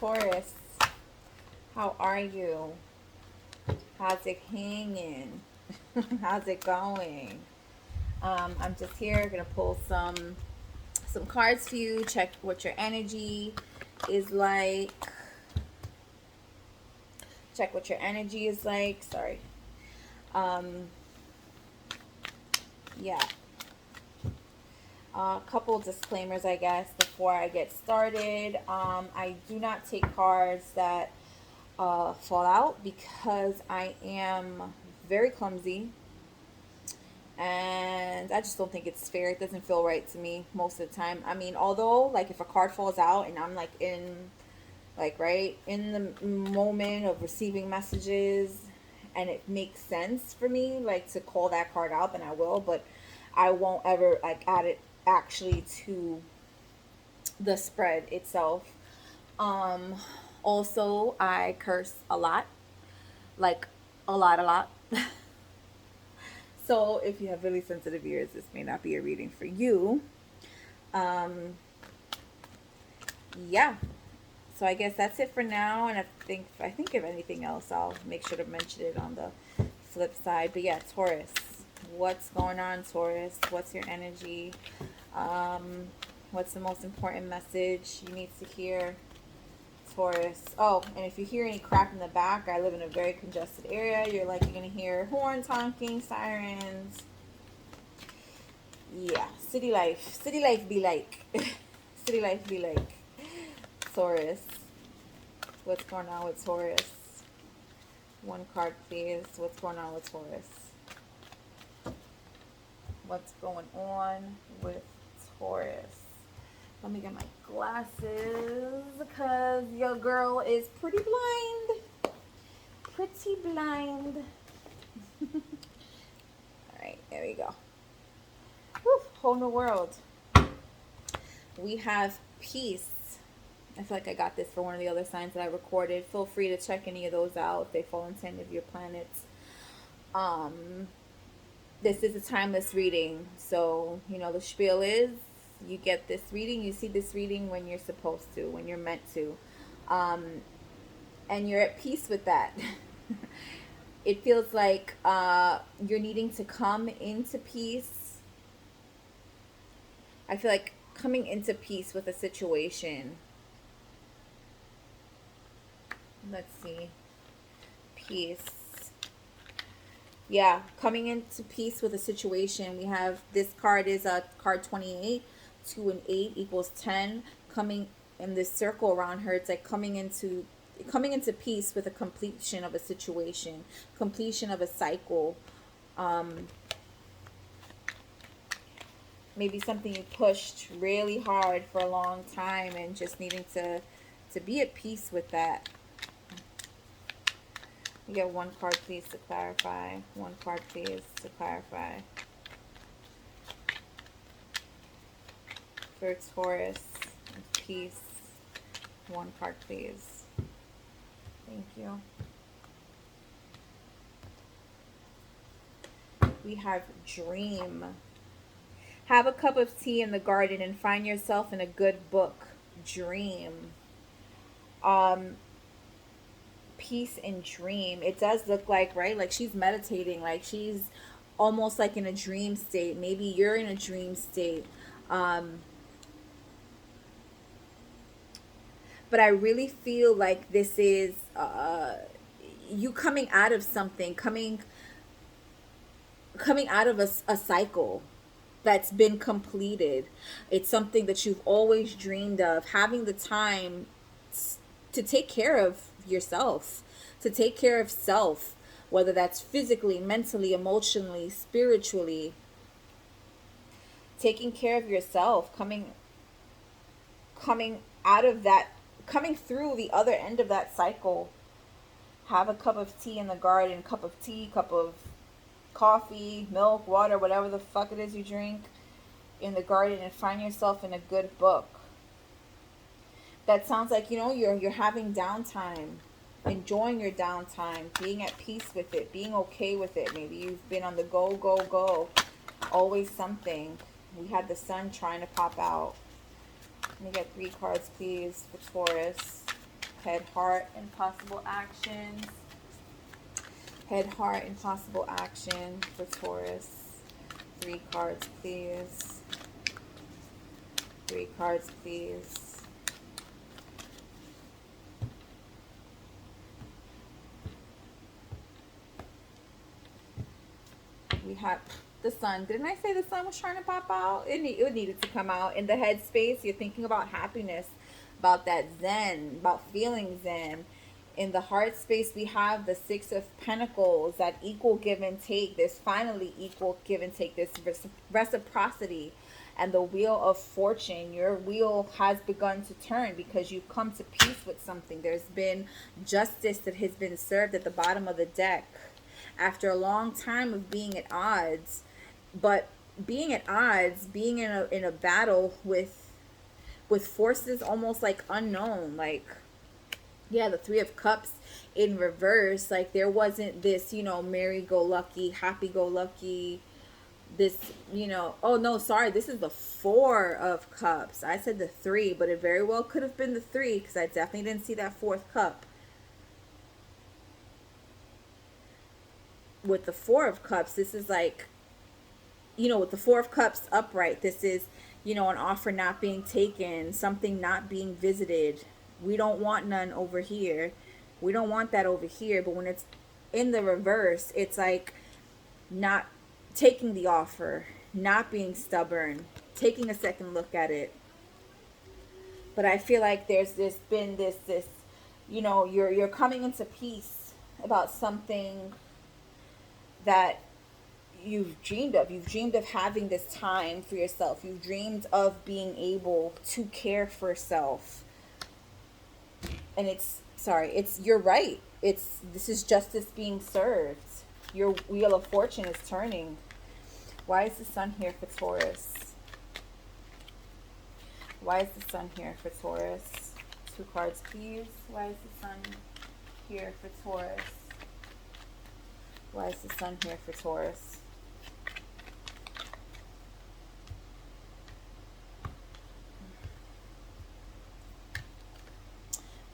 Taurus, how are you? How's it hanging? How's it going? I'm just here gonna pull some cards for you. Check what your energy is like. Check what your energy is like. Sorry. Um, yeah. A couple disclaimers, I guess, before I get started. I do not take cards that fall out because I am very clumsy and I just don't think it's fair. It doesn't feel right to me most of the time. I mean, although, like, if a card falls out and I'm like right in the moment of receiving messages and it makes sense for me, like, to call that card out, then I will, but I won't ever, like, add it actually to the spread itself. Um, Also, I curse a lot, like a lot. So if you have really sensitive ears, this may not be a reading for you. Um, yeah. So I guess that's it for now. And I think if anything else, I'll make sure to mention it on the flip side. But yeah, Taurus, what's going on, Taurus? What's your energy? Um, what's the most important message you need to hear, Taurus? Oh, and if you hear any crap in the back, I live in a very congested area. You're gonna hear horns honking, sirens. Yeah, city life be like, city life be like. Taurus, what's going on with Taurus? One card, please. What's going on with Taurus? What's going on with Taurus? Let me get my glasses because your girl is pretty blind. Pretty blind. Alright, there we go. Whew, whole new world. We have peace. I feel like I got this for one of the other signs that I recorded. Feel free to check any of those out if they fall into any of your planets. This is a timeless reading. So, the spiel is you get this reading, you see this reading when you're supposed to, when you're meant to. And you're at peace with that. It feels like you're needing to come into peace. I feel like coming into peace with a situation. Let's see. Peace. Yeah, coming into peace with a situation. We have this card is card 28. 2 and 8 equals 10. Coming in this circle around her, it's like coming into peace with a completion of a situation, completion of a cycle. Maybe something you pushed really hard for a long time and just needing to be at peace with that. You get one card, please, to clarify. One card, please, to clarify. For Taurus, peace. One card, please. Thank you. We have dream. Have a cup of tea in the garden and find yourself in a good book. Dream. Peace and dream. It does look like, right? Like she's meditating, like she's almost like in a dream state. Maybe you're in a dream state. But I really feel like this is you coming out of something, coming out of a cycle that's been completed. It's something that you've always dreamed of, having the time to take care of yourself, to take care of self, whether that's physically, mentally, emotionally, spiritually. Taking care of yourself, coming out of that, coming through the other end of that cycle. Have a cup of tea in the garden, cup of tea, cup of coffee, milk, water, whatever the fuck it is you drink in the garden, and find yourself in a good book. That sounds like, you're having downtime, enjoying your downtime, being at peace with it, being okay with it. Maybe you've been on the go, go, go. Always something. We had the sun trying to pop out. Let me get 3 cards, please, for Taurus. Head, heart, and possible actions. Head, heart, and possible action for Taurus. 3 cards, please. 3 cards, please. We have the sun. Didn't I say the sun was trying to pop out? It needed to come out. In the headspace, you're thinking about happiness, about that zen, about feeling zen. In the heart space, we have the 6 of Pentacles, that equal give and take. There's finally equal give and take. There's reciprocity. And the wheel of fortune, your wheel has begun to turn because you've come to peace with something. There's been justice that has been served at the bottom of the deck. After a long time of being at odds, but being at odds, being in a battle with forces almost like unknown, like, yeah, the 3 of Cups in reverse. Like, there wasn't this, you know, merry-go-lucky, happy-go-lucky, this, you know, oh no, sorry, this is the 4 of Cups. I said the 3, but it very well could have been the 3 because I definitely didn't see that 4th cup. With the 4 of Cups, this is like, you know, with the 4 of Cups upright, this is, you know, an offer not being taken, something not being visited. We don't want none over here. We don't want that over here. But when it's in the reverse, it's like not taking the offer, not being stubborn, taking a second look at it. But I feel like there's been this, you know, you're coming into peace about something that you've dreamed of. You've dreamed of having this time for yourself. You've dreamed of being able to care for self. And you're right. This is justice being served. Your wheel of fortune is turning. Why is the sun here for Taurus? Why is the sun here for Taurus? 2 cards, please. Why is the sun here for Taurus? Why is the sun here for Taurus?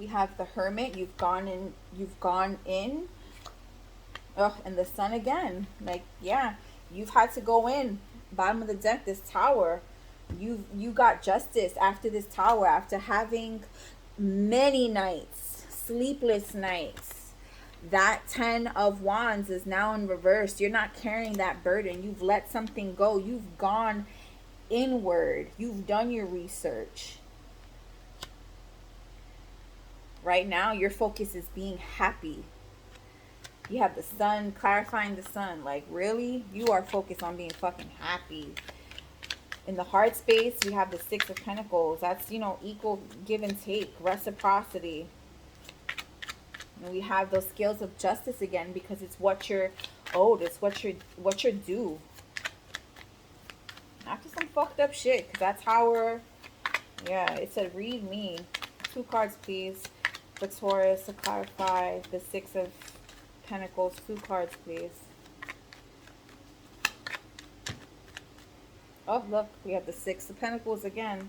We have the Hermit. You've gone in. Oh, and the sun again. Like, yeah, you've had to go in. Bottom of the deck, this Tower. You got justice after this Tower, after having many nights, sleepless nights. That 10 of Wands is now in reverse. You're not carrying that burden. You've let something go. You've gone inward. You've done your research. Right now, your focus is being happy. You have the sun, clarifying the sun. Like, really? You are focused on being fucking happy. In the heart space, you have the 6 of Pentacles. That's, you know, equal give and take, reciprocity. And we have those scales of justice again because it's what you're owed. It's what you're due. After some fucked up shit, because that's how yeah, it said read me. 2 cards, please. For Taurus to clarify the 6 of Pentacles. 2 cards, please. Oh, look, we have the 6 of Pentacles again.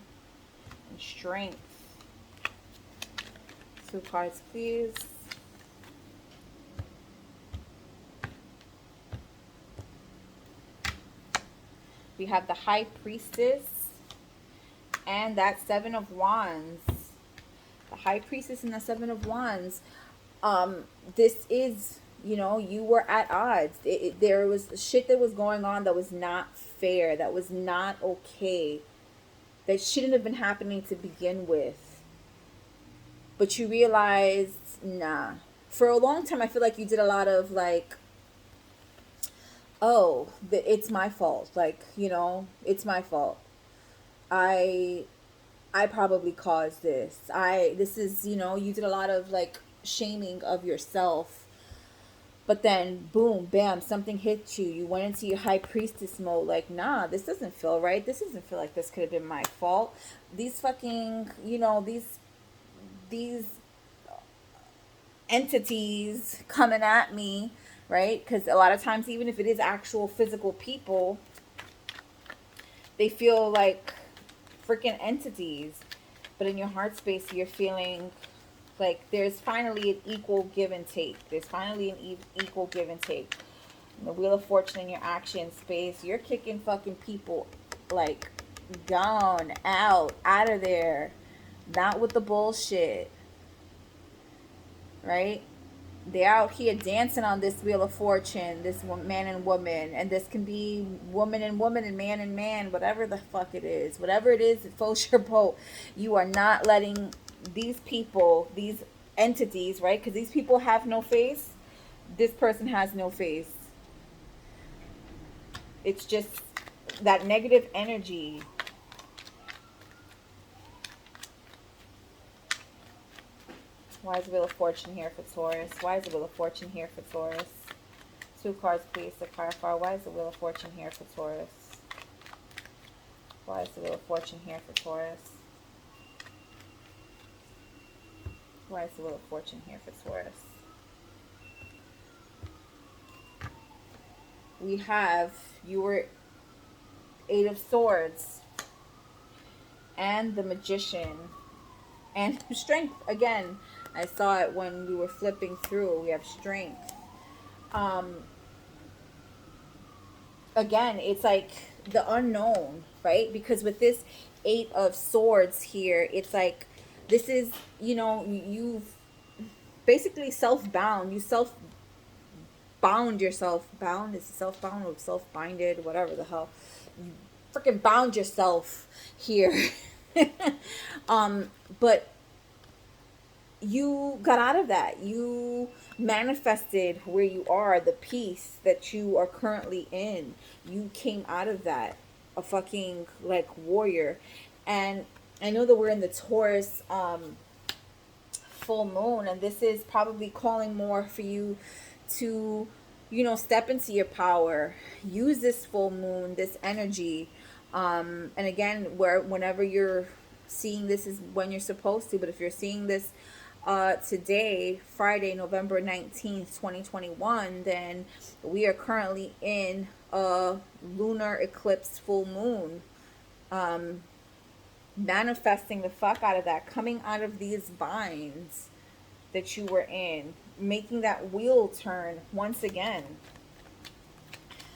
And strength. 2 cards, please. We have the High Priestess and that 7 of Wands. The High Priestess and the 7 of Wands. This is, you know, you were at odds. There was shit that was going on that was not fair, that was not okay, that shouldn't have been happening to begin with. But you realized, nah. For a long time, I feel like you did a lot of like, oh, it's my fault. Like, you know, it's my fault. I probably caused this. This is, you know, you did a lot of like shaming of yourself. But then, boom, bam, something hit you. You went into your High Priestess mode. Like, nah, this doesn't feel right. This doesn't feel like this could have been my fault. These fucking, you know, these entities coming at me, right? Because a lot of times, even if it is actual physical people, they feel like freaking entities. But in your heart space, you're feeling Like, there's finally an equal give and take. There's finally an equal give and take. The Wheel of Fortune in your action space, you're kicking fucking people, like, gone, out of there. Not with the bullshit. Right? They're out here dancing on this Wheel of Fortune, this man and woman, and this can be woman and woman and man, whatever the fuck it is. Whatever it is that floats your boat, you are not letting these people, these entities, right? Because these people have no face. This person has no face. It's just that negative energy. Why is the Wheel of Fortune here for Taurus? Why is the Wheel of Fortune here for Taurus? 2 cards, please, to clarify. Why is the Wheel of Fortune here for Taurus? Why is the Wheel of Fortune here for Taurus? Why is the Wheel of Fortune here for Taurus? We have, you were 8 of Swords and the Magician and Strength. Again, I saw it when we were flipping through. We have Strength. Again, it's like the unknown, right? Because with this 8 of Swords here, it's like, this is, you know, you've basically self-bound. You self-bound yourself. Bound? Is it self-bound or self-binded? Whatever the hell. You freaking bound yourself here. But you got out of that. You manifested where you are, the peace that you are currently in. You came out of that a fucking like warrior. And I know that we're in the Taurus full moon, and this is probably calling more for you to, you know, step into your power. Use this full moon, this energy. And again, whenever you're seeing this is when you're supposed to, but if you're seeing this today, Friday, November 19th, 2021, then we are currently in a lunar eclipse full moon. Manifesting the fuck out of that, coming out of these binds that you were in, making that wheel turn once again.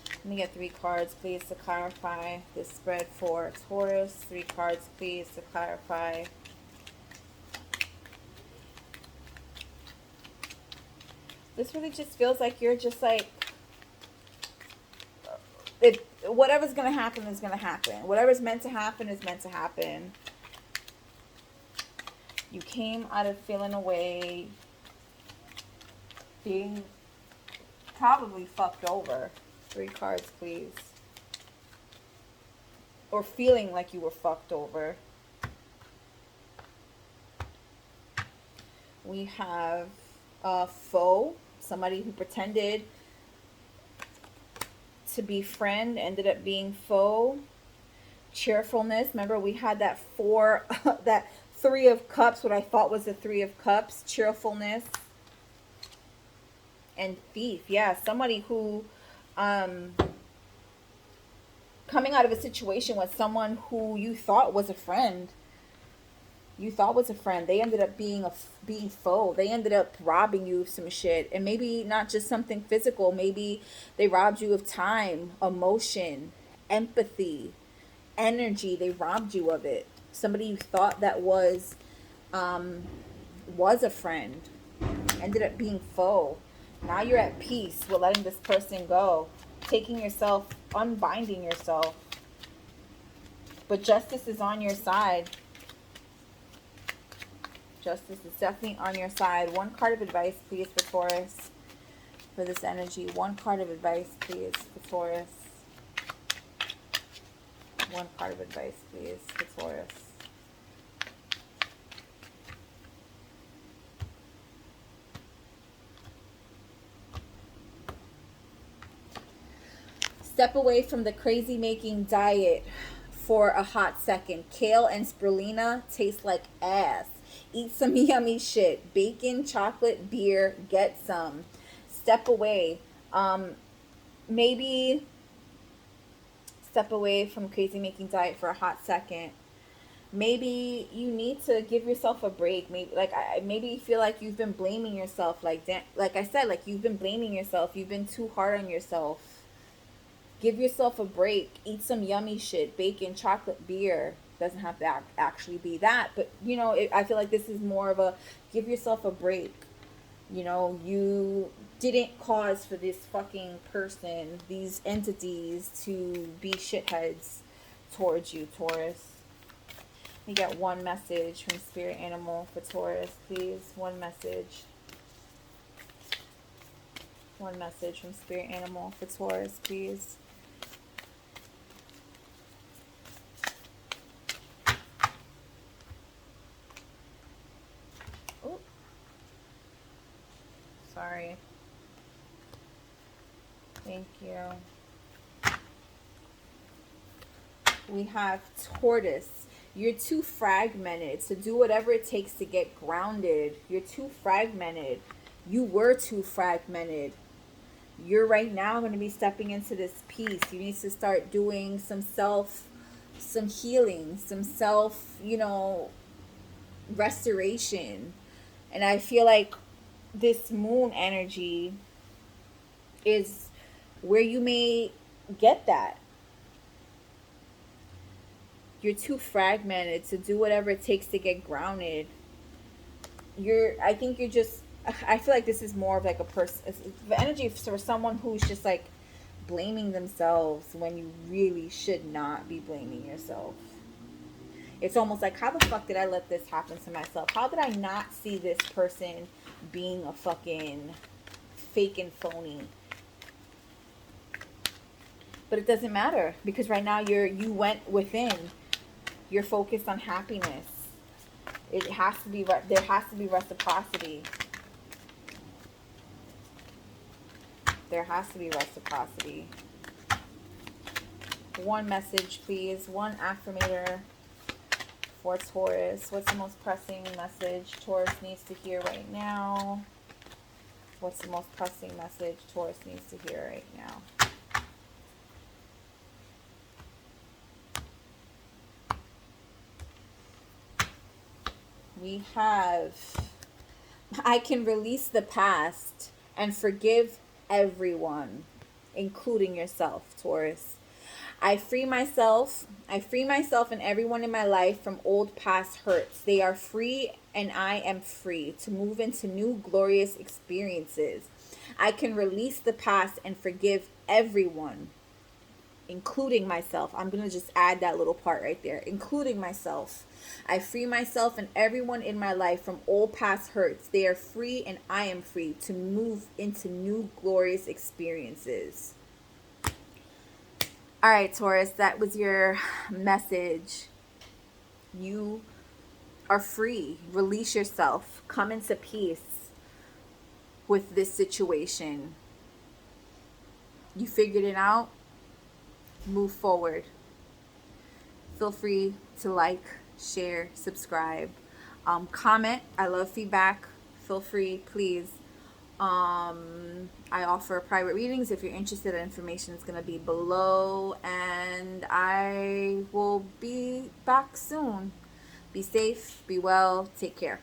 Let me get 3 cards, please, to clarify this spread for Taurus. 3 cards, please, to clarify. This really just feels like you're just like, whatever's going to happen is going to happen. Whatever's meant to happen is meant to happen. You came out of feeling away, being probably fucked over. 3 cards, please. Or feeling like you were fucked over. We have a foe, somebody who pretended to be friend, ended up being foe. Cheerfulness. Remember, we had that 3 of Cups, what I thought was the 3 of Cups. Cheerfulness. And thief. Yeah, somebody who coming out of a situation with someone who you thought was a friend. You thought was a friend. They ended up being foe. They ended up robbing you of some shit. And maybe not just something physical. Maybe they robbed you of time, emotion, empathy, energy. They robbed you of it. Somebody you thought that was a friend ended up being foe. Now you're at peace with letting this person go. Taking yourself, unbinding yourself. But justice is on your side. Justice is definitely on your side. 1 card of advice, please, for Taurus. For this energy. 1 card of advice, please, for Taurus. 1 card of advice, please, for Taurus. Step away from the crazy-making diet for a hot second. Kale and spirulina taste like ass. Eat some yummy shit. Bacon, chocolate, beer, get some. Step away. Maybe step away from crazy making diet for a hot second. maybe you need to give yourself a break. Maybe like maybe you feel like you've been blaming yourself, like I said, like you've been blaming yourself, you've been too hard on yourself. Give yourself a break. Eat some yummy shit, bacon, chocolate, beer. Doesn't have to actually be that, but you know, I feel like this is more of a give yourself a break. You know, you didn't cause for this fucking person, these entities to be shitheads towards you, Taurus. You get one message from spirit animal for Taurus, please. One message. One message from spirit animal for Taurus, please. Oh, sorry. Thank you. We have Tortoise. You're too fragmented to do whatever it takes to get grounded. You're too fragmented. You were too fragmented. You're right now going to be stepping into this peace. You need to start doing some healing, some self, you know, restoration. And I feel like this moon energy is where you may get that. You're too fragmented to do whatever it takes to get grounded. I think you're just, I feel like this is more of like a person, the energy for someone who's just like blaming themselves when you really should not be blaming yourself. It's almost like, how the fuck did I let this happen to myself? How did I not see this person being a fucking fake and phony? But it doesn't matter, because right now you went within. You're focused on happiness. It has to be, there has to be reciprocity. There has to be reciprocity. One message, please. One affirmator for Taurus. What's the most pressing message Taurus needs to hear right now? What's the most pressing message Taurus needs to hear right now? We have, I can release the past and forgive everyone, including yourself, Taurus. I free myself and everyone in my life from old past hurts. They are free and I am free to move into new glorious experiences. I can release the past and forgive everyone, including myself. I'm going to just add that little part right there, including myself. I free myself and everyone in my life from old past hurts. They are free and I am free to move into new glorious experiences. All right, Taurus, that was your message. You are free. Release yourself. Come into peace with this situation. You figured it out. Move forward. Feel free to like, share, subscribe, comment. I love feedback. Feel free, please. I offer private readings. If you're interested, information is going to be below, and I will be back soon. Be safe, be well, take care.